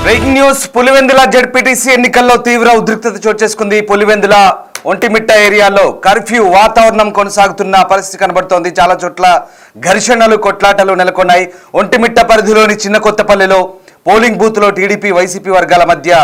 Breaking news Pulivendula ZPTC ఎన్నికల్లో తీవ్ర ఉద్రిక్తత చోటు చేసుకుంది. పులివెందుల ఒంటిమిట్ట ఏరియాలో కర్ఫ్యూ వాతావరణం కొనసాగుతున్న పరిస్థితి కనబడుతోంది. చాలా చోట్ల ఘర్షణలు కొట్లాటలు నెలకొన్నాయి. ఒంటిమిట్ట పరిధిలోని చిన్న కొత్తపల్లిలో పోలింగ్ బూత్లో టీడీపీ వైసీపీ వర్గాల మధ్య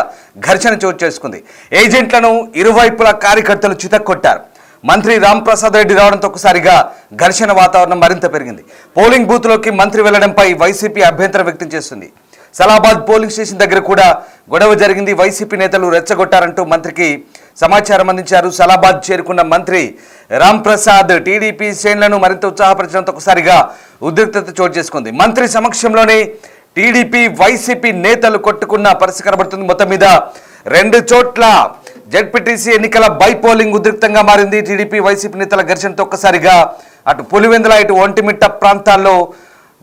ఘర్షణ చోటు చేసుకుంది. ఏజెంట్లను ఇరువైపుల కార్యకర్తలు చితక్కొట్టారు. మంత్రి రాంప్రసాద్ రెడ్డి రావడంతో ఒకసారిగా ఘర్షణ వాతావరణం మరింత పెరిగింది. పోలింగ్ బూత్లోకి మంత్రి వెళ్లడంపై వైసీపీ అభ్యంతరం వ్యక్తం చేస్తుంది. సలాబాద్ పోలింగ్ స్టేషన్ దగ్గర కూడా గొడవ జరిగింది. వైసీపీ నేతలు రెచ్చగొట్టారంటూ మంత్రికి సమాచారం అందించారు. సలాబాద్ చేరుకున్న మంత్రి రాంప్రసాద్ టీడీపీ శ్రేణులను మరింత ఉత్సాహపరచడంతో ఒకసారిగా ఉద్రిక్తత చోటు చేసుకుంది. మంత్రి సమక్షంలోనే టీడీపీ వైసీపీ నేతలు కొట్టుకున్న పరిస్థితి కనబడుతుంది. మొత్తం మీద రెండు చోట్ల జెడ్పీటీసీ ఎన్నికల బైపోలింగ్ ఉద్రిక్తంగా మారింది. టీడీపీ వైసీపీ నేతల ఘర్షణతో ఒక్కసారిగా అటు పులివెందుల ఇటు ఒంటిమిట్ట ప్రాంతాల్లో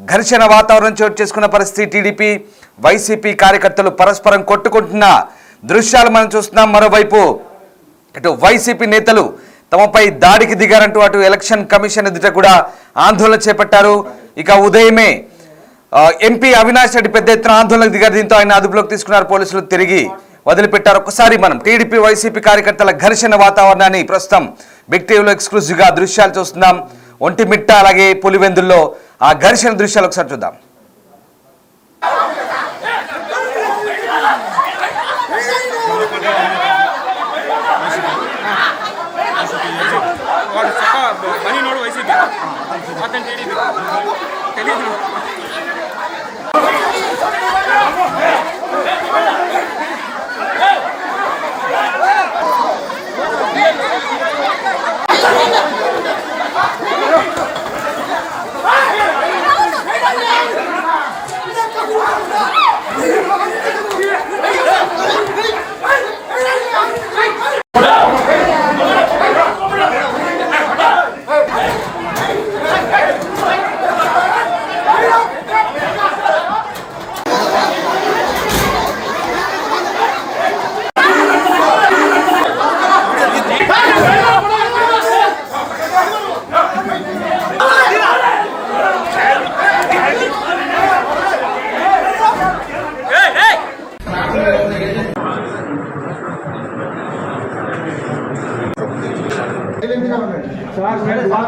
ఘర్షణ వాతావరణం చోటు చేసుకున్న పరిస్థితి. టీడీపీ వైసీపీ కార్యకర్తలు పరస్పరం కొట్టుకుంటున్న దృశ్యాలు మనం చూస్తున్నాం. మరోవైపు ఇటు వైసీపీ నేతలు తమపై దాడికి దిగారంటూ అటు ఎలక్షన్ కమిషన్ ఎదుట కూడా ఆందోళన చేపట్టారు. ఇక ఉదయమే ఎంపీ అవినాష్ రెడ్డి పెద్ద ఎత్తున ఆందోళనకు దిగారు. దీంతో ఆయన అదుపులోకి తీసుకున్నారు. పోలీసులు తిరిగి వదిలిపెట్టారు. ఒక్కసారి మనం టీడీపీ వైసీపీ కార్యకర్తల ఘర్షణ వాతావరణాన్ని ప్రస్తుతం బిగ్ టీవీలో ఎక్స్క్లూజివ్గా దృశ్యాలు చూస్తున్నాం. ఒంటిమిట్ట అలాగే పులివెందుల్లో ఆ ఘర్షణ దృశ్యాలు ఒకసారి చూద్దాం.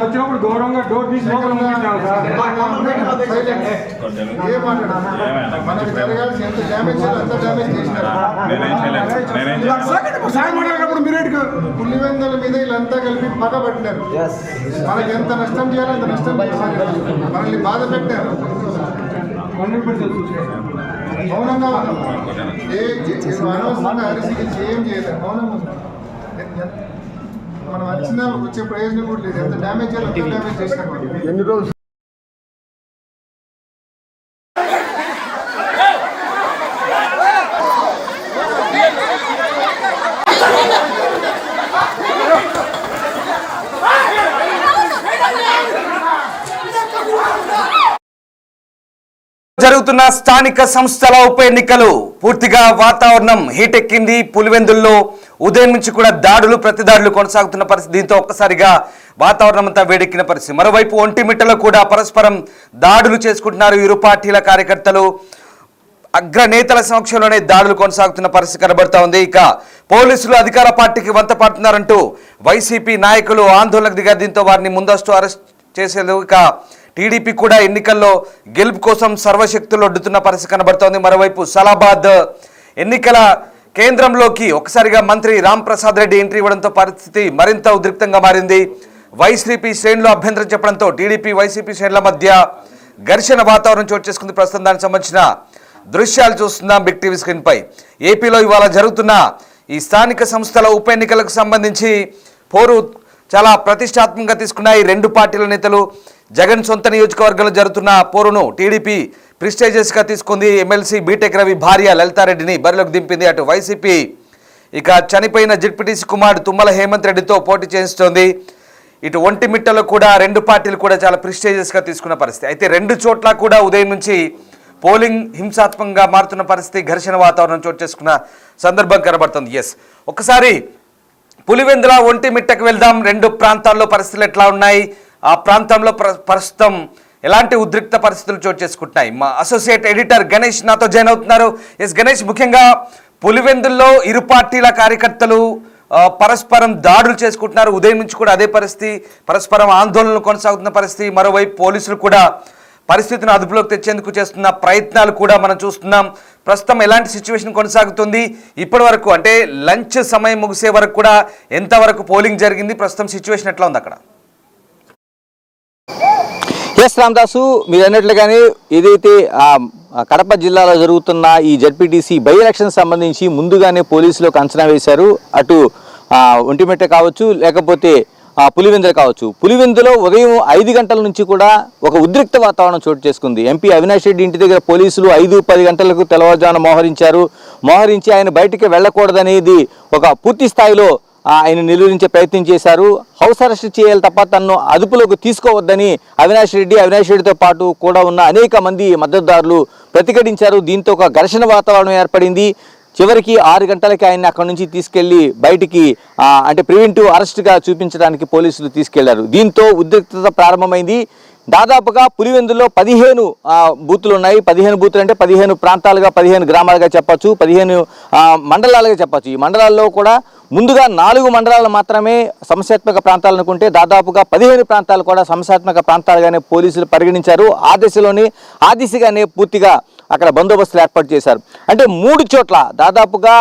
వచ్చినప్పుడు గౌరవంగా డోర్ తీసి పులివెందుల మీద వీళ్ళంతా కలిపి పగ పట్టినారు. మనకి ఎంత నష్టం చేయాలో అంత నష్టం మనల్ని బాధ పెట్టారు. మౌనంగా అనవసరంగా అరిసికి ఏం చేయలేదు. మౌనంగా మనం వచ్చిన వచ్చే ప్రయోజనం కూడా లేదు. ఎంత డ్యామేజ్ చేయాలి అంత డ్యామేజ్ చేసినాం. ఎన్ని రోజులు జరుగుతున్న స్థానిక సంస్థల ఉప ఎన్నికలు పూర్తిగా వాతావరణం హీటెక్కింది. పులివెందుల్లో ఉదయం నుంచి కూడా దాడులు ప్రతిదాడులు కొనసాగుతున్న పరిస్థితి. దీంతో ఒక్కసారిగా వాతావరణం అంతా వేడెక్కిన పరిస్థితి. మరోవైపు ఒంటిమిట్టలో కూడా పరస్పరం దాడులు చేసుకుంటున్నారు ఇరు పార్టీల కార్యకర్తలు. అగ్రనేతల సమక్షంలోనే దాడులు కొనసాగుతున్న పరిస్థితి కనబడుతూ ఉంది. ఇక పోలీసులు అధికార పార్టీకి వంత పాడుతున్నారంటూ వైసీపీ నాయకులు ఆందోళనకు దిగారు. దీంతో వారిని ముందస్తు అరెస్ట్ చేసేందుకు ఇక టీడీపీ కూడా ఎన్నికల్లో గెలుపు కోసం సర్వశక్తులు ఒడ్డుతున్న పరిస్థితి కనబడుతోంది. మరోవైపు సలాబాద్ ఎన్నికల కేంద్రంలోకి ఒకసారిగా మంత్రి రాంప్రసాద్ రెడ్డి ఎంట్రీ ఇవ్వడంతో పరిస్థితి మరింత ఉద్రిక్తంగా మారింది. వైసీపీ శ్రేణులు అభ్యంతరం చెప్పడంతో టీడీపీ వైసీపీ శ్రేణుల మధ్య ఘర్షణ వాతావరణం చోటు చేసుకుంది. ప్రస్తుతం దానికి సంబంధించిన దృశ్యాలు చూస్తున్నాం బిగ్ టీవీ స్క్రీన్ పై. ఏపీలో ఇవాళ జరుగుతున్న ఈ స్థానిక సంస్థల ఉప ఎన్నికలకు సంబంధించి పోరు చాలా ప్రతిష్టాత్మకంగా తీసుకున్న ఈ రెండు పార్టీల నేతలు జగన్ సొంత నియోజకవర్గంలో జరుగుతున్న పోరును టీడీపీ ప్రిస్టేజియస్గా తీసుకుంది. ఎమ్మెల్సీ బీటెక్ రవి భార్య లలితారెడ్డిని బరిలోకి దింపింది. అటు వైసీపీ ఇక చనిపోయిన జెడ్పీటీసీ కుమారుడు తుమ్మల హేమంత్ రెడ్డితో పోటీ చేయిస్తోంది. ఇటు ఒంటిమిట్టలో కూడా రెండు పార్టీలు కూడా చాలా ప్రిస్టేజియస్గా తీసుకున్న పరిస్థితి. అయితే రెండు చోట్ల కూడా ఉదయం నుంచి పోలింగ్ హింసాత్మకంగా మారుతున్న పరిస్థితి, ఘర్షణ వాతావరణం చోటు చేసుకున్న సందర్భం కనబడుతుంది. ఎస్, ఒకసారి పులివెందుల ఒంటిమిట్టకు వెళ్దాం. రెండు ప్రాంతాల్లో పరిస్థితులు ఎట్లా ఉన్నాయి, ఆ ప్రాంతంలో ప్రస్తుతం ఎలాంటి ఉద్రిక్త పరిస్థితులు చోటు చేసుకుంటున్నాయి? మా అసోసియేట్ ఎడిటర్ గణేష్ నాతో జాయిన్ అవుతున్నారు. ఎస్ గణేష్, ముఖ్యంగా పులివెందుల్లో ఇరు పార్టీల కార్యకర్తలు పరస్పరం దాడులు చేసుకుంటున్నారు. ఉదయం నుంచి కూడా అదే పరిస్థితి, పరస్పరం ఆందోళనలు కొనసాగుతున్న పరిస్థితి. మరోవైపు పోలీసులు కూడా పరిస్థితిని అదుపులోకి తెచ్చేందుకు చేస్తున్న ప్రయత్నాలు కూడా మనం చూస్తున్నాం. ప్రస్తుతం ఎలాంటి సిచ్యువేషన్ కొనసాగుతుంది? ఇప్పటి వరకు అంటే లంచ్ సమయం ముగిసే వరకు కూడా ఎంతవరకు పోలింగ్ జరిగింది? ప్రస్తుతం సిచ్యువేషన్ ఎట్లా ఉంది అక్కడ? ఎస్ రామదాసు, మీరు అన్నట్లుగానే ఏదైతే కడప జిల్లాలో జరుగుతున్న ఈ జడ్పీటీసీ బై ఎలక్షన్ సంబంధించి ముందుగానే పోలీసులకు అంచనా వేశారు. అటు ఒంటిమిట్ట కావచ్చు, లేకపోతే పులివెందులు కావచ్చు. పులివెందులో ఉదయం 5 గంటల నుంచి కూడా ఒక ఉద్రిక్త వాతావరణం చోటు చేసుకుంది. ఎంపీ అవినాష్ రెడ్డి ఇంటి దగ్గర పోలీసులు 5-10 గంటలకు తెల్లవారుజామున మోహరించి ఆయన బయటికి వెళ్ళకూడదనేది ఒక పూర్తి స్థాయిలో ఆయన నిలువరించే ప్రయత్నం చేశారు. హౌస్ అరెస్ట్ చేయాలి తప్ప తనను అదుపులోకి తీసుకోవద్దని అవినాష్ రెడ్డితో పాటు కూడా ఉన్న అనేక మంది మద్దతుదారులు ప్రతిఘటించారు. దీంతో ఒక ఘర్షణ వాతావరణం ఏర్పడింది. చివరికి 6 గంటలకి ఆయన్ని అక్కడి నుంచి తీసుకెళ్లి బయటికి అంటే ప్రివెంటివ్ అరెస్ట్గా చూపించడానికి పోలీసులు తీసుకెళ్లారు. దీంతో ఉద్రిక్తత ప్రారంభమైంది. దాదాపుగా పులివెందుల్లో 15 బూతులు ఉన్నాయి. 15 బూతులు అంటే 15 ప్రాంతాలుగా, 15 గ్రామాలుగా చెప్పచ్చు, 15 మండలాలుగా చెప్పచ్చు. ఈ మండలాల్లో కూడా ముందుగా 4 మండలాలు మాత్రమే సమస్యాత్మక ప్రాంతాలు అనుకుంటే దాదాపుగా 15 ప్రాంతాలు కూడా సమస్యాత్మక ప్రాంతాలుగానే పోలీసులు పరిగణించారు. ఆ దిశగానే పూర్తిగా అక్కడ బందోబస్తులు ఏర్పాటు చేశారు. అంటే 3 చోట్ల దాదాపుగా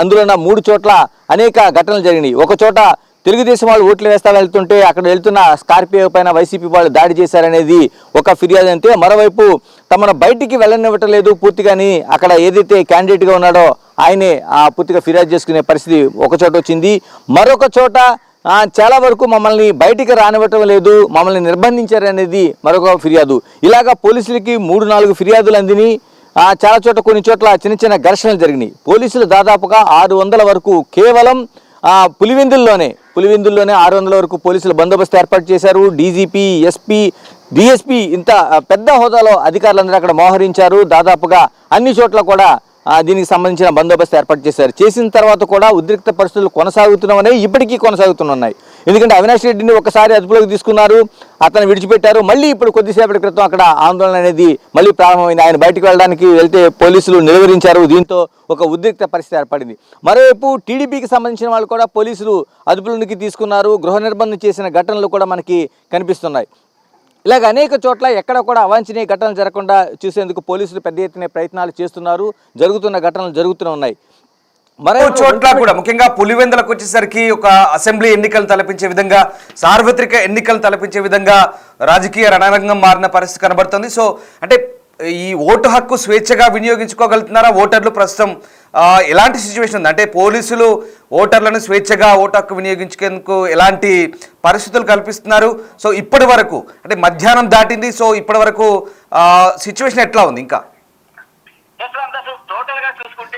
అందులో 3 చోట్ల అనేక ఘటనలు జరిగినాయి. ఒక చోట తెలుగుదేశం వాళ్ళు ఓట్లు వేస్తా వెళ్తుంటే అక్కడ వెళ్తున్న స్కార్పియో పైన వైసీపీ వాళ్ళు దాడి చేశారనేది ఒక ఫిర్యాదు. అంటే మరోవైపు తమను బయటికి వెళ్ళనివ్వటం లేదు పూర్తిగాని అక్కడ ఏదైతే క్యాండిడేట్గా ఉన్నాడో ఆయనే పూర్తిగా ఫిర్యాదు చేసుకునే పరిస్థితి ఒక చోట వచ్చింది. మరొక చోట చాలా వరకు మమ్మల్ని బయటికి రానివ్వటం లేదు, మమ్మల్ని నిర్బంధించారనేది మరొక ఫిర్యాదు. ఇలాగా పోలీసులకి 3-4 ఫిర్యాదులు అందిని చాలా చోట కొన్ని చోట్ల చిన్న చిన్న ఘర్షణలు జరిగినాయి. పోలీసులు దాదాపుగా 600 వరకు కేవలం పులివెందుల్లోనే 600 వరకు పోలీసులు బందోబస్తు ఏర్పాటు చేశారు. డీజీపీ, ఎస్పీ, డిఎస్పీ ఇంత పెద్ద హోదాలో అధికారులందరూ అక్కడ మోహరించారు. దాదాపుగా అన్ని చోట్ల కూడా దీనికి సంబంధించిన బందోబస్తు ఏర్పాటు చేశారు. చేసిన తర్వాత కూడా ఉద్రిక్త పరిస్థితులు కొనసాగుతున్నాయి, ఇప్పటికీ కొనసాగుతున్నాయి. ఎందుకంటే అవినాష్ రెడ్డిని ఒకసారి అదుపులోకి తీసుకున్నారు, అతను విడిచిపెట్టారు. మళ్ళీ ఇప్పుడు కొద్దిసేపటి క్రితం అక్కడ ఆందోళన అనేది మళ్ళీ ప్రారంభమైంది. ఆయన బయటకు వెళ్ళడానికి వెళ్తే పోలీసులు నిలువరించారు. దీంతో ఒక ఉద్రిక్త పరిస్థితి ఏర్పడింది. మరోవైపు టీడీపీకి సంబంధించిన వాళ్ళు కూడా పోలీసులు అదుపులోనికి తీసుకున్నారు. గృహ నిర్బంధం చేసిన ఘటనలు కూడా మనకి కనిపిస్తున్నాయి. ఇలాగ అనేక చోట్ల ఎక్కడ కూడా అవాంఛనీయ ఘటనలు జరగకుండా చూసేందుకు పోలీసులు పెద్ద ఎత్తున ప్రయత్నాలు చేస్తున్నారు. జరుగుతున్న ఘటనలు జరుగుతూనే ఉన్నాయి. మరో చోట్ల కూడా ముఖ్యంగా పులివెందులకు వచ్చేసరికి ఒక అసెంబ్లీ ఎన్నికలు తలపించే విధంగా, సార్వత్రిక ఎన్నికలు తలపించే విధంగా రాజకీయ రణరంగం మారిన పరిస్థితి కనబడుతుంది. సో అంటే ఈ ఓటు హక్కు స్వేచ్ఛగా వినియోగించుకోగలుగుతున్నారా ఓటర్లు? ప్రస్తుతం ఎలాంటి సిచ్యువేషన్ ఉంది? అంటే పోలీసులు ఓటర్లను స్వేచ్ఛగా ఓటు హక్కు వినియోగించుకేందుకు ఎలాంటి పరిస్థితులు కల్పిస్తున్నారు? సో ఇప్పటి వరకు అంటే మధ్యాహ్నం దాటింది, సో ఇప్పటి వరకు సిచ్యువేషన్ ఎట్లా ఉంది ఇంకా?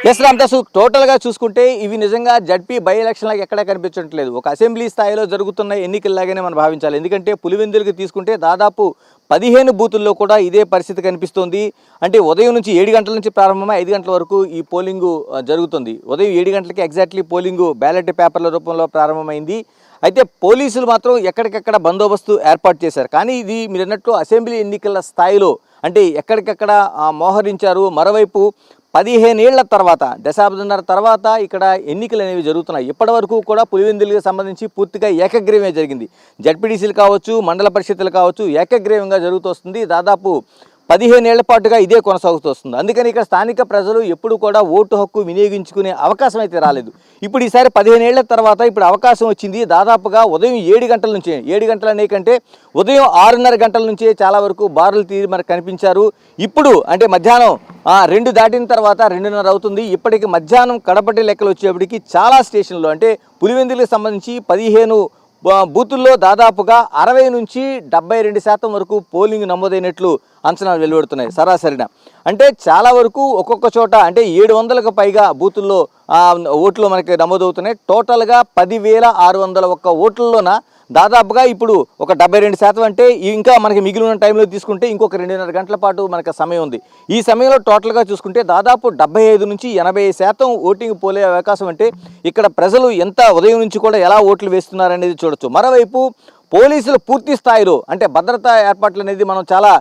ఎస్ రామదాసు, టోటల్గా చూసుకుంటే ఇవి నిజంగా జడ్పీ బై ఎలక్షన్లకు ఎక్కడా కనిపించట్లేదు. ఒక అసెంబ్లీ స్థాయిలో జరుగుతున్న ఎన్నికల్లాగానే మనం భావించాలి. ఎందుకంటే పులివెందులకు తీసుకుంటే దాదాపు 15 బూతుల్లో కూడా ఇదే పరిస్థితి కనిపిస్తోంది. అంటే ఉదయం నుంచి 7 గంటల నుంచి ప్రారంభమై 5 గంటల వరకు ఈ పోలింగు జరుగుతుంది. ఉదయం 7 గంటలకి ఎగ్జాక్ట్లీ పోలింగు బ్యాలెట్ పేపర్ల రూపంలో ప్రారంభమైంది. అయితే పోలీసులు మాత్రం ఎక్కడికెక్కడ బందోబస్తు ఏర్పాటు చేశారు. కానీ ఇది మీరు అన్నట్టు అసెంబ్లీ ఎన్నికల స్థాయిలో అంటే ఎక్కడికెక్కడ మోహరించారు. మరోవైపు 15 ఏళ్ల తర్వాత, దశాబ్దంన్నర తర్వాత ఇక్కడ ఎన్నికలు అనేవి జరుగుతున్నాయి. ఇప్పటి వరకు కూడా పులివెందులకు సంబంధించి పూర్తిగా ఏకగ్రీవమే జరిగింది. జడ్పీటీసీలు కావచ్చు, మండల పరిషత్తులు కావచ్చు, ఏకగ్రీవంగా జరుగుతూ వస్తుంది. దాదాపు 15 ఏళ్ల పాటుగా ఇదే కొనసాగుతూ వస్తుంది. అందుకని ఇక్కడ స్థానిక ప్రజలు ఎప్పుడు కూడా ఓటు హక్కు వినియోగించుకునే అవకాశం అయితే రాలేదు. ఇప్పుడు ఈసారి 15 ఏళ్ల తర్వాత ఇప్పుడు అవకాశం వచ్చింది. దాదాపుగా ఉదయం 7 గంటల నుంచి, 7 గంటల అనే కంటే ఉదయం 6:30 గంటల నుంచే చాలా వరకు బారులు తీరి మనకు కనిపించారు. ఇప్పుడు అంటే మధ్యాహ్నం 2 దాటిన తర్వాత 2:30 అవుతుంది. ఇప్పటికి మధ్యాహ్నం కడపటి లెక్కలు వచ్చేప్పటికి చాలా స్టేషన్లు అంటే పులివెందులకు సంబంధించి 15 బూతుల్లో దాదాపుగా 60 నుంచి 72% వరకు పోలింగ్ నమోదైనట్లు అంచనాలు వెలువడుతున్నాయి సరాసరిన. అంటే చాలా వరకు ఒక్కొక్క చోట అంటే 700కు పైగా బూతుల్లో ఓట్లు మనకి నమోదవుతున్నాయి. టోటల్గా 10,601 ఓట్లలోన దాదాపుగా ఇప్పుడు ఒక 72% అంటే ఇంకా మనకి మిగిలిన టైంలో తీసుకుంటే ఇంకొక 2.5 గంటల పాటు మనకు సమయం ఉంది. ఈ సమయంలో టోటల్గా చూసుకుంటే దాదాపు 75 నుంచి 80% ఓటింగ్ పోలే అవకాశం. అంటే ఇక్కడ ప్రజలు ఎంత ఉదయం నుంచి కూడా ఎలా ఓట్లు వేస్తున్నారనేది చూడొచ్చు. మరోవైపు పోలీసులు పూర్తి స్థాయిలో అంటే భద్రతా ఏర్పాట్లు అనేది మనం చాలా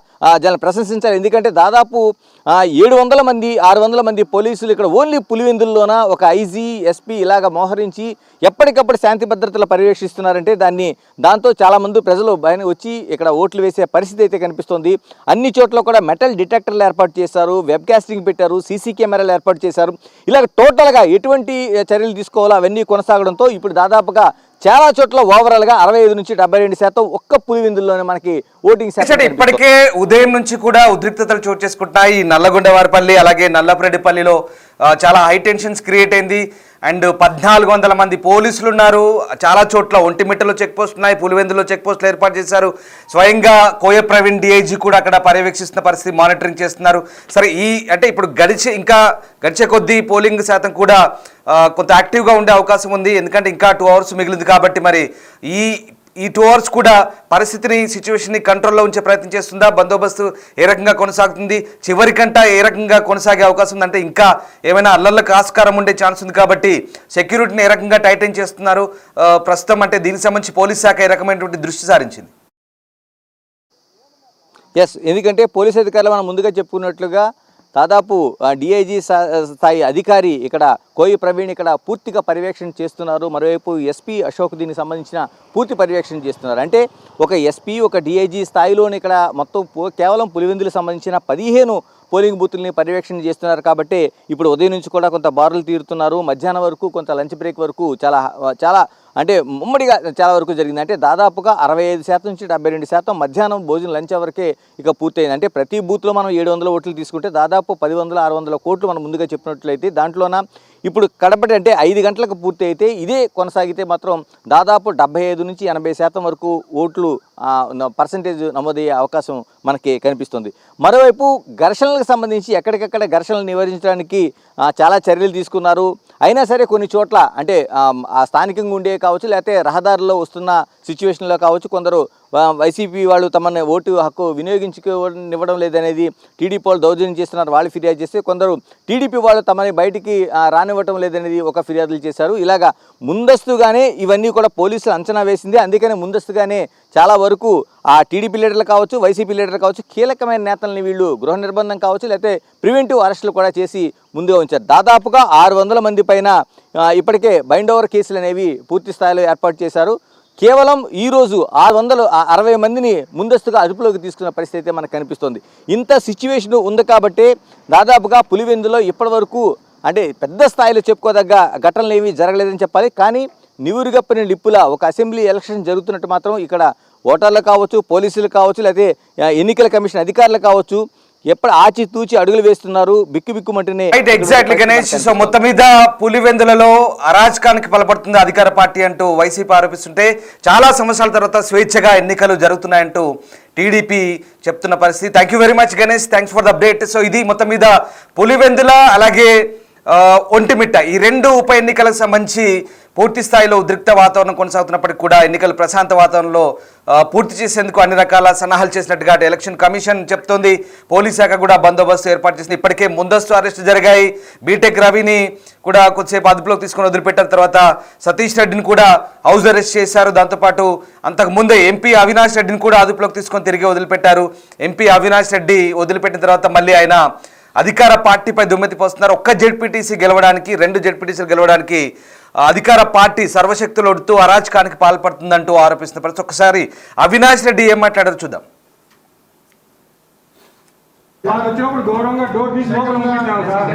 ప్రశంసించాలి. ఎందుకంటే దాదాపు 700 మంది 600 మంది పోలీసులు ఇక్కడ ఓన్లీ పులివెందుల్లోన ఒక ఐజీ ఎస్పీ ఇలాగ మోహరించి ఎప్పటికప్పుడు శాంతి భద్రతలు పర్యవేక్షిస్తున్నారంటే దాంతో చాలామంది ప్రజలు బయట వచ్చి ఇక్కడ ఓట్లు వేసే పరిస్థితి అయితే కనిపిస్తుంది. అన్ని చోట్ల కూడా మెటల్ డిటెక్టర్లు ఏర్పాటు చేశారు, వెబ్ కాస్టింగ్ పెట్టారు, సీసీ కెమెరాలు ఏర్పాటు చేశారు. ఇలాగ టోటల్గా ఎటువంటి చర్యలు తీసుకోవాలో అవన్నీ కొనసాగడంతో ఇప్పుడు దాదాపుగా చాలా చోట్ల ఓవరాల్గా 65 నుంచి 72% ఒక్క పులివెందుల్లోనే మనకి ఓటింగ్ శాతం. ఇప్పటికే ఉదయం నుంచి కూడా ఉద్రిక్తతలు చోటు చేసుకుంటున్నాయి. నల్లగొండవారిపల్లి అలాగే నల్లపురెడ్డిపల్లిలో చాలా హై టెన్షన్స్ క్రియేట్ అయింది. అండ్ 1400 మంది పోలీసులు ఉన్నారు. చాలా చోట్ల ఒంటిమిట్టలో చెక్ పోస్ట్ ఉన్నాయి, పులివెందులో చెక్ పోస్టులు ఏర్పాటు చేశారు. స్వయంగా కోయ ప్రవీణ్ డిఐజీ కూడా అక్కడ పర్యవేక్షిస్తున్న పరిస్థితి, మానిటరింగ్ చేస్తున్నారు. సరే, అంటే ఇప్పుడు గడిచే కొద్దీ పోలింగ్ శాతం కూడా కొంత యాక్టివ్గా ఉండే అవకాశం ఉంది. ఎందుకంటే ఇంకా 2 అవర్స్ మిగిలింది కాబట్టి మరి ఈ 2 అవర్స్ కూడా పరిస్థితిని, సిచ్యువేషన్ని కంట్రోల్లో ఉంచే ప్రయత్నం చేస్తుందా? బందోబస్తు ఏ రకంగా కొనసాగుతుంది? చివరికంటా ఏ రకంగా కొనసాగే అవకాశం ఉంది? అంటే ఇంకా ఏమైనా అల్లర్లకు ఆస్కారం ఉండే ఛాన్స్ ఉంది కాబట్టి సెక్యూరిటీని ఏ రకంగా టైటన్ చేస్తున్నారు ప్రస్తుతం? అంటే దీనికి సంబంధించి పోలీస్ శాఖ ఏ రకమైనటువంటి దృష్టి సారించింది? ఎందుకంటే పోలీస్ అధికారులు మనం ముందుగా చెప్పుకున్నట్లుగా దాదాపు డిఐజీ స్థాయి అధికారి ఇక్కడ కోయి ప్రవీణ్ ఇక్కడ పూర్తిగా పర్యవేక్షణ చేస్తున్నారు. మరోవైపు ఎస్పీ అశోక్ దీనికి సంబంధించిన పూర్తి పర్యవేక్షణ చేస్తున్నారు. అంటే ఒక ఎస్పీ ఒక డిఐజీ స్థాయిలోని ఇక్కడ మొత్తం కేవలం పులివెందులకు సంబంధించిన 15 పోలింగ్ బూతుల్ని పర్యవేక్షణ చేస్తున్నారు. కాబట్టి ఇప్పుడు ఉదయం నుంచి కూడా కొంత బారులు తీరుతున్నారు. మధ్యాహ్నం వరకు కొంత లంచ్ బ్రేక్ వరకు చాలా అంటే ముమ్మడిగా చాలా వరకు జరిగింది. అంటే దాదాపుగా 65% నుంచి 72% మధ్యాహ్నం భోజనం లంచ్ వరకే ఇక పూర్తయింది. అంటే ప్రతి బూత్లో మనం 700 ఓట్లు తీసుకుంటే దాదాపు 500-600 కోట్లు మనం ముందుగా చెప్పినట్లయితే దాంట్లోన ఇప్పుడు కడపటి అంటే 5 గంటలకు పూర్తి అయితే ఇదే కొనసాగితే మాత్రం దాదాపు 75 నుంచి 80% వరకు ఓట్లు పర్సంటేజ్ నమోదయ్యే అవకాశం మనకి కనిపిస్తుంది. మరోవైపు ఘర్షణలకు సంబంధించి ఎక్కడికక్కడ ఘర్షణలు నివారించడానికి చాలా చర్యలు తీసుకున్నారు. అయినా సరే కొన్ని చోట్ల అంటే ఆ స్థానికంగా ఉండే కావచ్చు, లేకపోతే రహదారుల్లో వస్తున్న సిచ్యువేషన్లో కావచ్చు, కొందరు వైసీపీ వాళ్ళు తమని ఓటు హక్కు వినియోగించుకోనివ్వడం లేదనేది టీడీపీ వాళ్ళు దౌర్జన్యం చేస్తున్నారు, వాళ్ళు ఫిర్యాదు చేస్తే కొందరు టీడీపీ వాళ్ళు తమని బయటికి రానివ్వటం లేదనేది ఒక ఫిర్యాదులు చేశారు. ఇలాగా ముందస్తుగానే ఇవన్నీ కూడా పోలీసులు అంచనా వేసింది. అందుకనే ముందస్తుగానే చాలా వరకు ఆ టీడీపీ లీడర్లు కావచ్చు, వైసీపీ లీడర్లు కావచ్చు, కీలకమైన నేతల్ని వీళ్ళు గృహ నిర్బంధం కావచ్చు, లేకపోతే ప్రివెంటివ్ అరెస్టులు కూడా చేసి ముందుగా ఉంచారు. దాదాపుగా 600 మంది పైన ఇప్పటికే బైండ్ ఓవర్ కేసులు అనేవి పూర్తి స్థాయిలో ఏర్పాటు చేశారు. కేవలం ఈరోజు 660 మందిని ముందస్తుగా అదుపులోకి తీసుకున్న పరిస్థితి అయితే మనకు కనిపిస్తుంది. ఇంత సిచ్యువేషన్ ఉంది కాబట్టి దాదాపుగా పులివెందులో ఇప్పటి వరకు అంటే పెద్ద స్థాయిలో చెప్పుకోదగ్గ ఘటనలు ఏవి జరగలేదని చెప్పాలి. కానీ నివురుగప్పని లిప్పుల ఒక అసెంబ్లీ ఎలక్షన్ జరుగుతున్నట్టు మాత్రం ఇక్కడ ఓటర్లు కావచ్చు, పోలీసులు కావచ్చు, లేకపోతే ఎన్నికల కమిషన్ అధికారులు కావచ్చు ఎప్పుడు ఆచితూచి అడుగులు వేస్తున్నారు, బిక్కుమంటేనే. ఎగ్జాక్ట్లీ గణేష్. సో మొత్తం మీద పులివెందులలో అరాచకానికి బలపడుతుంది అధికార పార్టీ అంటూ వైసీపీ ఆరోపిస్తుంటే చాలా సంవత్సరాల తర్వాత స్వేచ్ఛగా ఎన్నికలు జరుగుతున్నాయంటూ టీడీపీ చెప్తున్న పరిస్థితి. Thank you very much Ganesh, thanks for the update. So ఇది మొత్తం మీద పులివెందుల అలాగే ఒంటిమిట్ట ఈ 2 ఉప ఎన్నికలకు సంబంధించి పూర్తి స్థాయిలో ఉద్రిక్త వాతావరణం కొనసాగుతున్నప్పటికీ కూడా ఎన్నికలు ప్రశాంత వాతావరణంలో పూర్తి చేసేందుకు అన్ని రకాల సన్నాహాలు చేసినట్టుగా ఎలక్షన్ కమిషన్ చెప్తోంది. పోలీస్ శాఖ కూడా బందోబస్తు ఏర్పాటు చేసింది. ఇప్పటికే ముందస్తు అరెస్టు జరిగాయి. బీటెక్ రవిని కూడా కొద్దిసేపు అదుపులోకి తీసుకొని వదిలిపెట్టారు. తర్వాత సతీష్ రెడ్డిని కూడా హౌస్ అరెస్ట్ చేశారు. దాంతోపాటు అంతకుముందే ఎంపీ అవినాష్ రెడ్డిని కూడా అదుపులోకి తీసుకొని తిరిగి వదిలిపెట్టారు. ఎంపీ అవినాష్ రెడ్డి వదిలిపెట్టిన తర్వాత మళ్ళీ ఆయన అధికార పార్టీపై దుమ్మెత్తి పోస్తున్నారు. ఒక్క జెడ్పీటీసీ గెలవడానికి 2 జెడ్పీటీసీలు గెలవడానికి అధికార పార్టీ సర్వశక్తులు ఒడుతూ అరాచకానికి పాల్పడుతుందంటూ ఆరోపిస్తున్న పరిస్థితి. ఒకసారి అవినాష్ రెడ్డి ఏం మాట్లాడారు చూద్దాం. వచ్చినప్పుడు గౌరవంగా డోర్ తీసి లోపల పంపించాం సార్.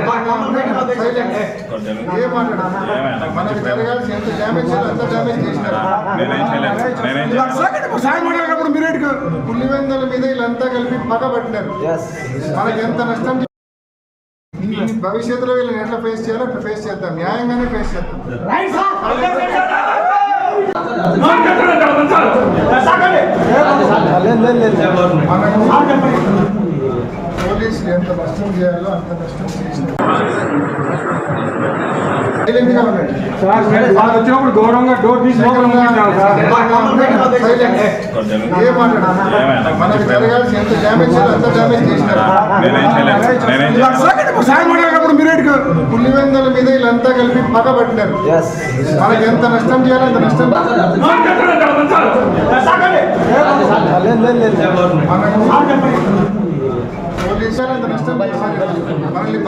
మనకు జరగాల్సి ఎంత డ్యామేజ్ చేయాలి అంత డ్యామేజ్ చేసినారు. పులివెందుల మీద వీళ్ళంతా కలిపి పగబట్టినారు. మనకి ఎంత నష్టం, భవిష్యత్తులో వీళ్ళని ఎట్లా ఫేస్ చేయాలో అట్లా ఫేస్ చేద్దాం, న్యాయంగానే ఫేస్ చేద్దాం. పోలీసులు ఎంత నష్టం చేయాలో అంత నష్టం చేసినారు. వచ్చినప్పుడు గౌరవంగా డోర్ తీసి లోపల పంపించాం సార్. మనకు జరగాల్సి ఎంత డ్యామేజ్ చేయాలో అంత డ్యామేజ్ చేసినారు. వచ్చినప్పుడు మీరేట్గా పులివెందుల మీద వీళ్ళంతా కలిపి పగ పట్టినారు. మనకి ఎంత నష్టం చేయాలో అంత నష్టం పోలీసులు అంత నష్టం మనల్ని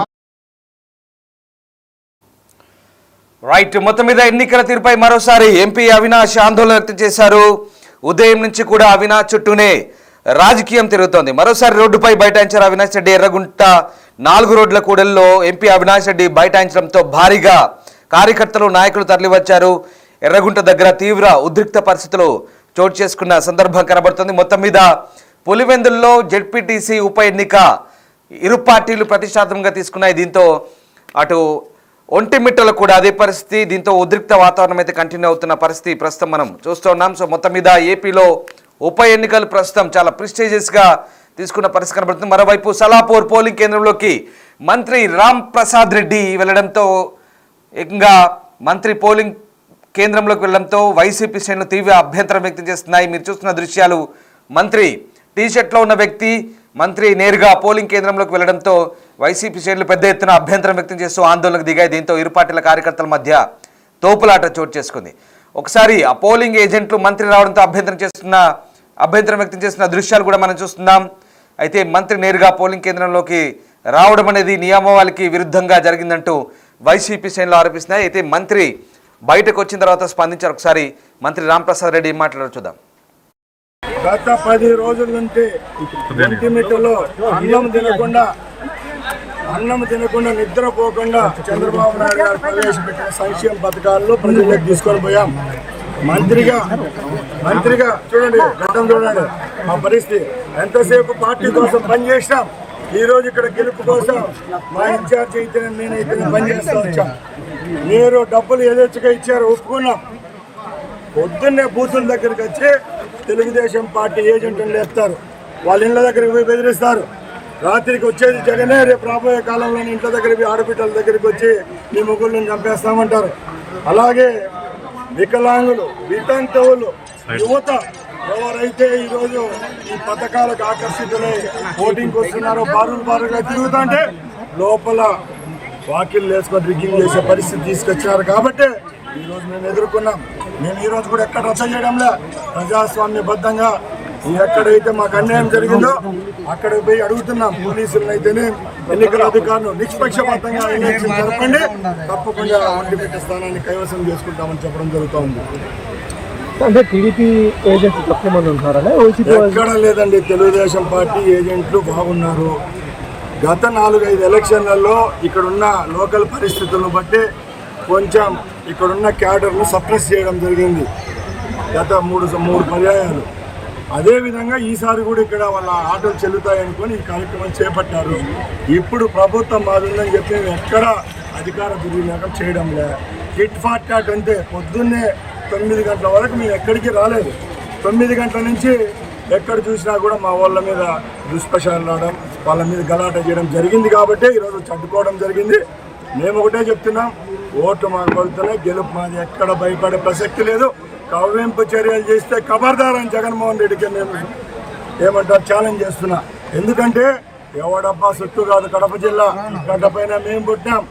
రైట్. మొత్తం మీద ఎన్నికల తీరుపై మరోసారి ఎంపీ అవినాష్ ఆందోళన వ్యక్తం చేశారు. ఉదయం నుంచి కూడా అవినాష్ చుట్టూనే రాజకీయం తిరుగుతోంది. మరోసారి రోడ్డుపై బైఠాయించారు అవినాష్ రెడ్డి. ఎర్రగుంట 4 రోడ్ల కూడల్లో ఎంపీ అవినాష్ రెడ్డి బైఠాయించడంతో భారీగా కార్యకర్తలు నాయకులు తరలివచ్చారు. ఎర్రగుంట దగ్గర తీవ్ర ఉద్రిక్త పరిస్థితులు చోటు చేసుకున్న సందర్భం కనబడుతుంది. మొత్తం మీద పులివెందుల్లో జెడ్పీటీసీ ఉప ఎన్నిక ఇరు పార్టీలు ప్రతిష్టాత్మకంగా తీసుకున్నాయి. దీంతో అటు ఒంటిమిట్టలో కూడా అదే పరిస్థితి. దీంతో ఉద్రిక్త వాతావరణం అయితే కంటిన్యూ అవుతున్న పరిస్థితి ప్రస్తుతం మనం చూస్తున్నాం. సో మొత్తం మీద ఏపీలో ఉప ఎన్నికలు ప్రస్తుతం చాలా ప్రెస్టీజియస్గా తీసుకున్న పరిస్థితి కనబడుతుంది. మరోవైపు సలాపూర్ పోలింగ్ కేంద్రంలోకి మంత్రి రామ్ ప్రసాద్ రెడ్డి వెళ్లడంతో ఏకంగా మంత్రి పోలింగ్ కేంద్రంలోకి వెళ్లడంతో వైసీపీ శ్రేణులు తీవ్ర అభ్యంతరం వ్యక్తం చేస్తున్నాయి. మీరు చూస్తున్న దృశ్యాలు మంత్రి టీషర్ట్లో ఉన్న వ్యక్తి మంత్రి నేరుగా పోలింగ్ కేంద్రంలోకి వెళ్లడంతో వైసీపీ శ్రేణులు పెద్ద ఎత్తున అభ్యంతరం వ్యక్తం చేస్తూ ఆందోళనకు దిగాయి. దీంతో ఇరు పార్టీల కార్యకర్తల మధ్య తోపులాట చోటు చేసుకుంది. ఒకసారి ఆ పోలింగ్ ఏజెంట్లు మంత్రి రావడంతో అభ్యంతరం వ్యక్తం చేస్తున్న దృశ్యాలు కూడా మనం చూస్తున్నాం. అయితే మంత్రి నేరుగా పోలింగ్ కేంద్రంలోకి రావడం అనేది నియమావళికి విరుద్ధంగా జరిగిందంటూ వైసీపీ శ్రేణులు ఆరోపిస్తున్నాయి. అయితే మంత్రి బయటకు వచ్చిన తర్వాత స్పందించారు. ఒకసారి మంత్రి రాంప్రసాద్ రెడ్డి ఏం మాట్లాడారో చూద్దాం. గత 10 రోజుల నుంచి ఒంటిమిట్టలో అన్నం తినకుండా నిద్రపోకుండా చంద్రబాబు నాయుడు గారు ప్రవేశపెట్టిన సంక్షేమ పథకాల్లో ప్రజలకు తీసుకొని పోయాం. మంత్రిగా చూడండి, గతం చూడండి మా పరిస్థితి. ఎంతసేపు పార్టీ కోసం పనిచేసినాం. ఈ రోజు ఇక్కడ గెలుపు కోసం మా ఇన్ఛార్జ్ అయితే నేనైతే పనిచేస్తూ వచ్చాం. మీరు డబ్బులు యథేచ్ఛగా ఇచ్చారు, ఒప్పుకున్నాం. పొద్దున్నే బూతుల దగ్గరికి వచ్చి తెలుగుదేశం పార్టీ ఏజెంట్లను లేపుతారు. వాళ్ళ ఇళ్ళ దగ్గరికి పోయి బెదిరిస్తారు. రాత్రికి వచ్చేది జగనే, రేపు రాబోయే కాలంలో ఇంట్ల దగ్గరికి ఆడబిడ్డల దగ్గరికి వచ్చి మీ ముగ్గులను చంపేస్తామంటారు. అలాగే వికలాంగులు, వితంతువులు, యువత ఎవరైతే ఈరోజు ఈ పథకాలకు ఆకర్షితులై ఓటింగ్కి వస్తున్నారో బారుగా తిరుగుతుంటే లోపల వాకిళ్ళు వేసుకొని రిగ్గింగ్ చేసే పరిస్థితి తీసుకొచ్చినారు. కాబట్టి ఈరోజు మేము ఎదుర్కొన్నాం. మేము ఈరోజు కూడా ఎక్కడ రచ్చ చేయడంలే, ప్రజాస్వామ్యబద్ధంగా ఎక్కడైతే మాకు అన్యాయం జరిగిందో అక్కడ పోయి అడుగుతున్నాం. పోలీసులను అయితేనే ఎన్నికల అధికారులు నిష్పక్షపాతంగా ఎలక్షన్ జరపండి, తప్పకుండా ఒంటిమిట్ట స్థానాన్ని కైవసం చేసుకుంటామని చెప్పడం జరుగుతూ ఉంది. అంటే టీడీపీ ఏజెంట్లు తక్కువ మంది ఉంటారా? ఎక్కడ లేదండి, తెలుగుదేశం పార్టీ ఏజెంట్లు బాగున్నారు. గత 4-5 ఎలక్షన్లలో ఇక్కడున్న లోకల్ పరిస్థితులను బట్టి కొంచెం ఇక్కడున్న క్యాడర్ను సప్రెస్ చేయడం జరిగింది గత 3 పర్యాయాలు. అదేవిధంగా ఈసారి కూడా ఇక్కడ వాళ్ళ ఆటోలు చెల్లుతాయనుకొని ఈ కార్యక్రమం చేపట్టారు. ఇప్పుడు ప్రభుత్వం మాదిందని చెప్పి ఎక్కడ అధికార దుర్వినియోగం చేయడంలే. కిట్ ఫాట్ క్యాట్ అంటే పొద్దున్నే 9 గంటల వరకు మేము ఎక్కడికి రాలేదు. 9 గంటల నుంచి ఎక్కడ చూసినా కూడా మా వాళ్ళ మీద దుష్ప్రచారం రావడం, వాళ్ళ మీద గలాట చేయడం జరిగింది. కాబట్టి ఈరోజు చట్టుకోవడం జరిగింది. మేము ఒకటే చెప్తున్నాం, ఓట్లు మాకు పడుతున్నాయి, గెలుపు మాది, ఎక్కడ భయపడే ప్రసక్తి లేదు. కవ్వింపు చర్యలు చేస్తే ఖబర్దార్ అని జగన్మోహన్ రెడ్డికి మేము ఏమంటారు ఛాలెంజ్ చేస్తున్నా. ఎందుకంటే ఎవడబ్బా సొత్తు కాదు కడప జిల్లా, గడ్డ పైన మేము పుట్టినాం.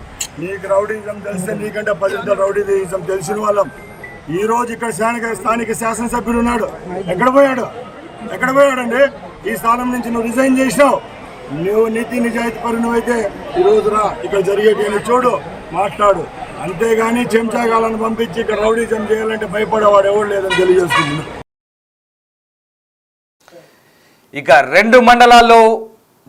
నీకు రౌడీజం తెలిస్తే నీకంటే 10 రౌడీజం తెలిసిన వాళ్ళం. ఈ రోజు ఇక్కడ స్థానిక శాసనసభ్యుడు ఉన్నాడు, ఎక్కడ పోయాడండి? ఈ స్థానం నుంచి నువ్వు రిజైన్ చేసినావు. నువ్వు నీతి నిజాయితీ పరునివైతే ఈరోజు రా, ఇక్కడ జరిగేటి చూడు, మాట్లాడు. అంతేగాని చెంచాగాలను పంపించి ఇక్కడ రౌడీజం చేయాలంటే భయపడేవాడు ఎవరు లేదని తెలియజేస్తుంది. ఇక 2 మండలాల్లో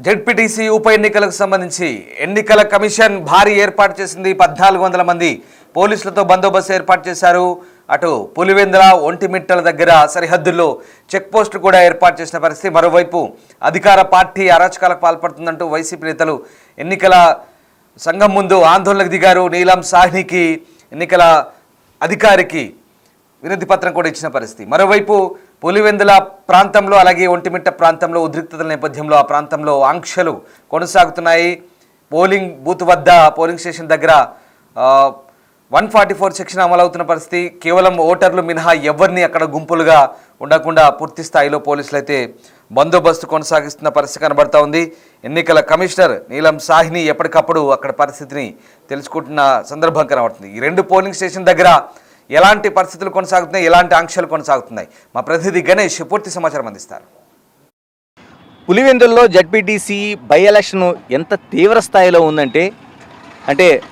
జెడ్పీటీసీ ఉప ఎన్నికలకు సంబంధించి ఎన్నికల కమిషన్ భారీ ఏర్పాటు చేసింది. 1400 మంది పోలీసులతో బందోబస్తు ఏర్పాటు చేశారు. అటు పులివెందుల, ఒంటిమిట్టల దగ్గర సరిహద్దుల్లో చెక్ పోస్టులు కూడా ఏర్పాటు చేసిన పరిస్థితి. మరోవైపు అధికార పార్టీ అరాచకాలకు పాల్పడుతుందంటూ వైసీపీ నేతలు ఎన్నికల సంఘం ముందు ఆందోళనకు దిగారు. నీలం సాహ్నికి, ఎన్నికల అధికారికి వినతి పత్రం కూడా ఇచ్చిన పరిస్థితి. మరోవైపు పులివెందుల ప్రాంతంలో అలాగే ఒంటిమిట్ట ప్రాంతంలో ఉద్రిక్తతల నేపథ్యంలో ఆ ప్రాంతంలో ఆంక్షలు కొనసాగుతున్నాయి. పోలింగ్ బూత్ వద్ద, పోలింగ్ స్టేషన్ దగ్గర 144 సెక్షన్ అమలవుతున్న పరిస్థితి. కేవలం ఓటర్లు మినహా ఎవరిని అక్కడ గుంపులుగా ఉండకుండా పూర్తి స్థాయిలో పోలీసులు అయితే బందోబస్తు కొనసాగిస్తున్న పరిస్థితి కనబడతా ఉంది. ఎన్నికల కమిషనర్ నీలం సాహ్ని ఎప్పటికప్పుడు అక్కడ పరిస్థితిని తెలుసుకుంటున్న సందర్భం కనబడుతుంది. ఈ 2 పోలింగ్ స్టేషన్ దగ్గర ఎలాంటి పరిస్థితులు కొనసాగుతున్నాయి, ఎలాంటి ఆంక్షలు కొనసాగుతున్నాయి, మా ప్రతినిధి గణేష్ పూర్తి సమాచారం అందిస్తారు. పులివెందుల్లో జడ్పీటీసీ బై ఎలక్షన్ ఎంత తీవ్ర స్థాయిలో ఉందంటే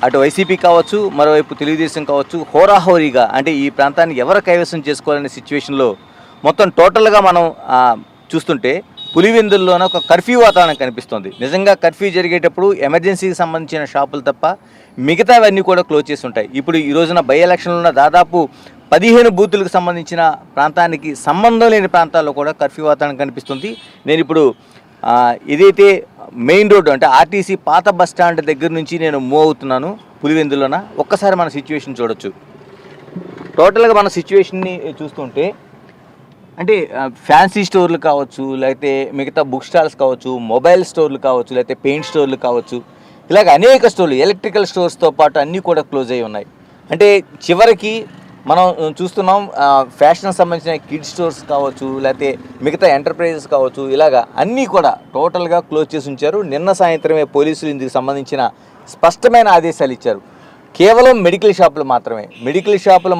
అటు వైసీపీ కావచ్చు, మరోవైపు తెలుగుదేశం కావచ్చు, హోరాహోరీగా అంటే ఈ ప్రాంతాన్ని ఎవరు కైవసం చేసుకోవాలనే సిచ్యువేషన్లో మొత్తం టోటల్గా మనం చూస్తుంటే పులివెందుల్లోనే ఒక కర్ఫ్యూ వాతావరణం కనిపిస్తుంది. నిజంగా కర్ఫ్యూ జరిగేటప్పుడు ఎమర్జెన్సీకి సంబంధించిన షాపులు తప్ప మిగతావన్నీ కూడా క్లోజ్ చేసి ఉంటాయి. ఇప్పుడు ఈ రోజున బై ఎలక్షన్లో ఉన్న దాదాపు 15 బూతులకు సంబంధించిన ప్రాంతానికి సంబంధం లేని ప్రాంతాల్లో కూడా కర్ఫ్యూ వాతావరణం కనిపిస్తుంది. నేను ఇప్పుడు ఏదైతే మెయిన్ రోడ్డు అంటే ఆర్టీసీ పాత బస్ స్టాండ్ దగ్గర నుంచి నేను మూవ్ అవుతున్నాను పులివెందులోన. ఒక్కసారి మన సిచ్యువేషన్ చూడొచ్చు. టోటల్గా మన సిచ్యువేషన్ని చూస్తుంటే అంటే ఫ్యాన్సీ స్టోర్లు కావచ్చు, లేకపోతే మిగతా బుక్ స్టాల్స్ కావచ్చు, మొబైల్ స్టోర్లు కావచ్చు, లేకపోతే పెయింట్ స్టోర్లు కావచ్చు, ఇలాగ అనేక స్టోర్లు, ఎలక్ట్రికల్ స్టోర్స్తో పాటు అన్నీ కూడా క్లోజ్ అయ్యి ఉన్నాయి. అంటే చివరికి మనం చూస్తున్నాం ఫ్యాషన్కి సంబంధించిన కిడ్ స్టోర్స్ కావచ్చు, లేకపోతే మిగతా ఎంటర్ప్రైజెస్ కావచ్చు, ఇలాగ అన్నీ కూడా టోటల్గా క్లోజ్ చేసి ఉంచారు. నిన్న సాయంత్రమే పోలీసులు ఇందుకు సంబంధించిన స్పష్టమైన ఆదేశాలు ఇచ్చారు. కేవలం మెడికల్ షాపులు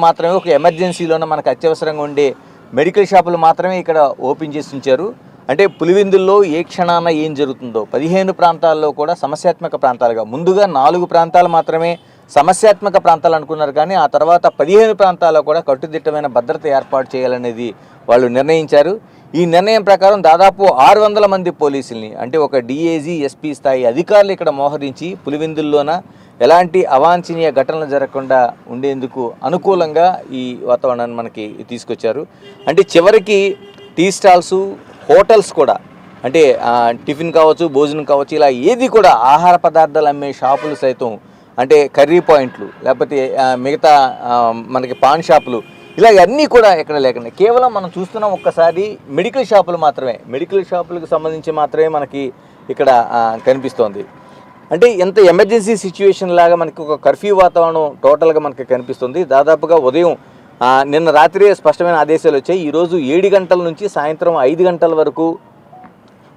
మాత్రమే ఒక ఎమర్జెన్సీలోనే మనకు అత్యవసరంగా ఉండే మెడికల్ షాపులు మాత్రమే ఇక్కడ ఓపెన్ చేసి ఉంచారు. అంటే పులివెందుల్లో ఏ క్షణాన ఏం జరుగుతుందో 15 ప్రాంతాల్లో కూడా సమస్యాత్మక ప్రాంతాలుగా, ముందుగా 4 ప్రాంతాలు మాత్రమే సమస్యాత్మక ప్రాంతాలు అనుకున్నారు, కానీ ఆ తర్వాత 15 ప్రాంతాల్లో కూడా కట్టుదిట్టమైన భద్రత ఏర్పాటు చేయాలనేది వాళ్ళు నిర్ణయించారు. ఈ నిర్ణయం ప్రకారం దాదాపు 600 మంది పోలీసుల్ని అంటే ఒక డిఐజీ, ఎస్పీ స్థాయి అధికారులు ఇక్కడ మోహరించి పులివెందుల్లోన ఎలాంటి అవాంఛనీయ ఘటనలు జరగకుండా ఉండేందుకు అనుకూలంగా ఈ వాతావరణాన్ని మనకి తీసుకొచ్చారు. అంటే చివరికి టీ స్టాల్స్, హోటల్స్ కూడా అంటే టిఫిన్ కావచ్చు, భోజనం కావచ్చు, ఇలా ఏది కూడా ఆహార పదార్థాలు అమ్మే షాపులు సైతం అంటే కర్రీ పాయింట్లు, లేకపోతే మిగతా మనకి పాన్ షాపులు, ఇలా అన్నీ కూడా ఎక్కడ లేకుండా కేవలం మనం చూస్తున్నాం ఒక్కసారి మెడికల్ షాపులు మాత్రమే, మెడికల్ షాపులకు సంబంధించి మాత్రమే మనకి ఇక్కడ కనిపిస్తోంది. అంటే ఎంత ఎమర్జెన్సీ సిచ్యువేషన్ లాగా మనకి ఒక కర్ఫ్యూ వాతావరణం టోటల్గా మనకి కనిపిస్తుంది. దాదాపుగా ఉదయం నిన్న రాత్రి స్పష్టమైన ఆదేశాలు వచ్చాయి. ఈరోజు 7 గంటల నుంచి సాయంత్రం 5 గంటల వరకు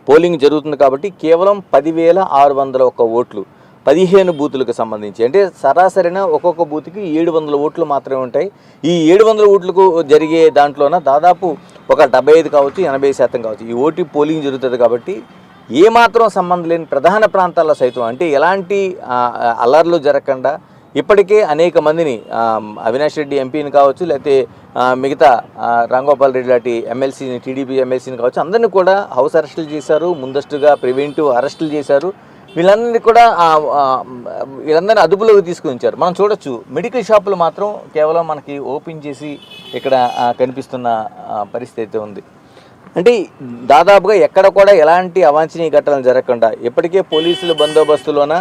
పోలింగ్ జరుగుతుంది. కాబట్టి కేవలం 10,601 ఓట్లు 15 బూతులకు సంబంధించి, అంటే సరాసరిన ఒక్కొక్క బూత్కి 700 ఓట్లు మాత్రమే ఉంటాయి. ఈ 700 ఓట్లకు జరిగే దాంట్లోన దాదాపు ఒక 75 కావచ్చు, 80% కావచ్చు ఈ ఓటు పోలింగ్ జరుగుతుంది. కాబట్టి ఏమాత్రం సంబంధం లేని ప్రధాన ప్రాంతాల్లో సైతం అంటే ఎలాంటి అల్లర్లు జరగకుండా ఇప్పటికే అనేక మందిని అవినాష్ రెడ్డి ఎంపీని కావచ్చు, లేకపోతే మిగతా రాంగోపాల్ రెడ్డి లాంటి ఎమ్మెల్సీని, టీడీపీ ఎమ్మెల్సీని కావచ్చు, అందరినీ కూడా హౌస్ అరెస్టులు చేశారు. ముందస్తుగా ప్రివెంటివ్ అరెస్టులు చేశారు. వీళ్ళందరినీ అదుపులోకి తీసుకుని ఉంచారు. మనం చూడొచ్చు మెడికల్ షాపులు మాత్రం కేవలం మనకి ఓపెన్ చేసి ఇక్కడ కనిపిస్తున్న పరిస్థితి అయితే ఉంది. అంటే దాదాపుగా ఎక్కడ కూడా ఎలాంటి అవాంఛనీయ ఘటనలు జరగకుండా ఇప్పటికే పోలీసుల బందోబస్తులోన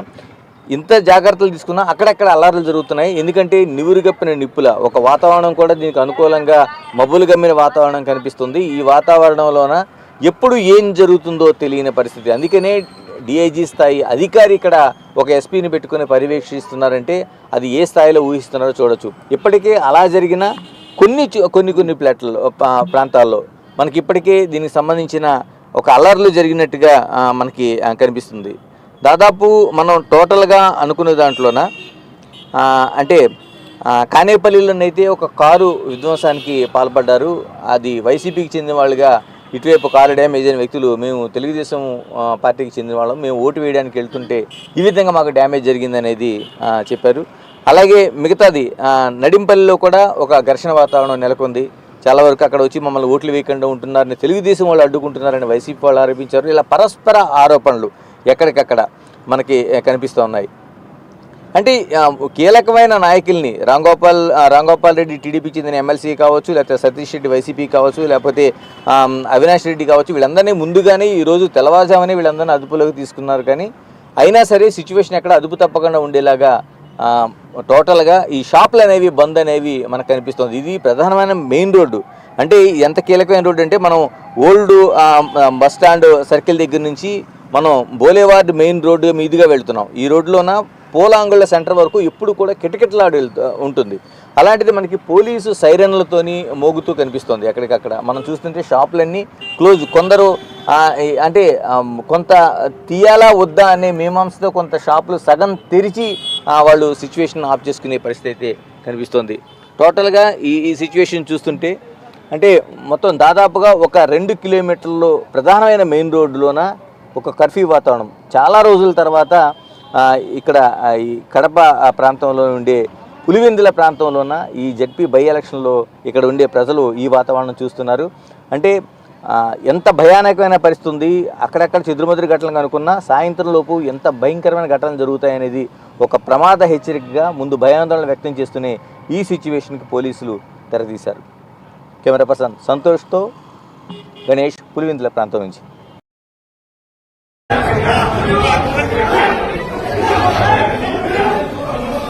ఇంత జాగ్రత్తలు తీసుకున్నా అక్కడక్కడ అల్లర్లు జరుగుతున్నాయి. ఎందుకంటే నివురుగప్పిన నిప్పుల ఒక వాతావరణం కూడా దీనికి అనుకూలంగా మబ్బులు గమ్మిన వాతావరణం కనిపిస్తుంది. ఈ వాతావరణంలోన ఎప్పుడు ఏం జరుగుతుందో తెలియని పరిస్థితి. అందుకనే డిఐజీ స్థాయి అధికారి ఇక్కడ ఒక ఎస్పీని పెట్టుకుని పర్యవేక్షిస్తున్నారంటే అది ఏ స్థాయిలో ఊహిస్తున్నారో చూడొచ్చు. ఇప్పటికే అలా జరిగిన కొన్ని ప్రాంతాల్లో మనకి ఇప్పటికే దీనికి సంబంధించిన ఒక అల్లర్లు జరిగినట్టుగా మనకి కనిపిస్తుంది. దాదాపు మనం టోటల్గా అనుకునే దాంట్లోన అంటే కానేపల్లిలోనైతే ఒక కారు విధ్వంసానికి పాల్పడ్డారు. అది వైసీపీకి చెందిన వాళ్ళుగా ఇటువైపు కారు డ్యామేజ్ అయిన వ్యక్తులు మేము తెలుగుదేశం పార్టీకి చెందిన వాళ్ళం, మేము ఓటు వేయడానికి వెళ్తుంటే ఈ విధంగా మాకు డ్యామేజ్ జరిగిందనేది చెప్పారు. అలాగే మిగతాది నడింపల్లిలో కూడా ఒక ఘర్షణ వాతావరణం నెలకొంది. చాలా వరకు అక్కడ వచ్చి మమ్మల్ని ఓట్లు వేయకుండా ఉంటున్నారని తెలుగుదేశం వాళ్ళు అడ్డుకుంటున్నారని వైసీపీ వాళ్ళు ఆరోపించారు. ఇలా పరస్పర ఆరోపణలు ఎక్కడికక్కడ మనకి కనిపిస్తూ ఉన్నాయి. అంటే కీలకమైన నాయకుల్ని రాంగోపాల్ రెడ్డి టీడీపీకి చెందిన ఎమ్మెల్సీ కావచ్చు, లేకపోతే సతీష్ రెడ్డి వైసీపీ కావచ్చు, లేకపోతే అవినాష్ రెడ్డి కావచ్చు, వీళ్ళందరినీ ముందుగానే ఈరోజు తెల్లవారుజామని వీళ్ళందరినీ అదుపులోకి తీసుకున్నారు. కానీ అయినా సరే సిచ్యువేషన్ ఎక్కడ అదుపు తప్పకుండా ఉండేలాగా టోటల్గా ఈ షాపులు అనేవి బంద్ అనేవి మనకు కనిపిస్తుంది. ఇది ప్రధానమైన మెయిన్ రోడ్డు. అంటే ఎంత కీలకమైన రోడ్డు అంటే మనం ఓల్డ్ బస్ స్టాండ్ సర్కిల్ దగ్గర నుంచి మనం బోలేవార్డ్ మెయిన్ రోడ్డు మీదుగా వెళ్తున్నాం. ఈ రోడ్లోన పోలాంగుళ్ళ సెంటర్ వరకు ఎప్పుడు కూడా కిటకిటలాడి ఉంటుంది. అలాంటిది మనకి పోలీసు సైరన్లతోని మోగుతూ కనిపిస్తోంది ఎక్కడికక్కడ. మనం చూస్తుంటే షాపులన్నీ క్లోజ్. కొందరు అంటే కొంత తీయాలా వద్దా అనే మీమాంసతో కొంత షాపులు సగం తెరిచి వాళ్ళు సిచ్యువేషన్ ఆఫ్ చేసుకునే పరిస్థితి అయితే కనిపిస్తోంది. టోటల్గా ఈ సిచ్యువేషన్ చూస్తుంటే అంటే మొత్తం దాదాపుగా ఒక 2 కిలోమీటర్లు ప్రధానమైన మెయిన్ రోడ్డులోన ఒక కర్ఫ్యూ వాతావరణం. చాలా రోజుల తర్వాత ఇక్కడ ఈ కడప ప్రాంతంలో ఉండే పులివెందుల ప్రాంతంలోన ఈ జెడ్పీ బై ఎలక్షన్లో ఇక్కడ ఉండే ప్రజలు ఈ వాతావరణం చూస్తున్నారు. అంటే ఎంత భయానకమైన పరిస్థితి ఉంది. అక్కడక్కడ చెదురుమదురు ఘటనలు అనుకున్నా సాయంత్రం లోపు ఎంత భయంకరమైన ఘటనలు జరుగుతాయనేది ఒక ప్రమాద హెచ్చరికగా ముందు భయాందోళన వ్యక్తం చేస్తూనే ఈ సిచ్యువేషన్కి పోలీసులు తెరతీశారు. కెమెరా పర్సన్ సంతోష్తో గణేష్, పులివెందుల ప్రాంతం నుంచి.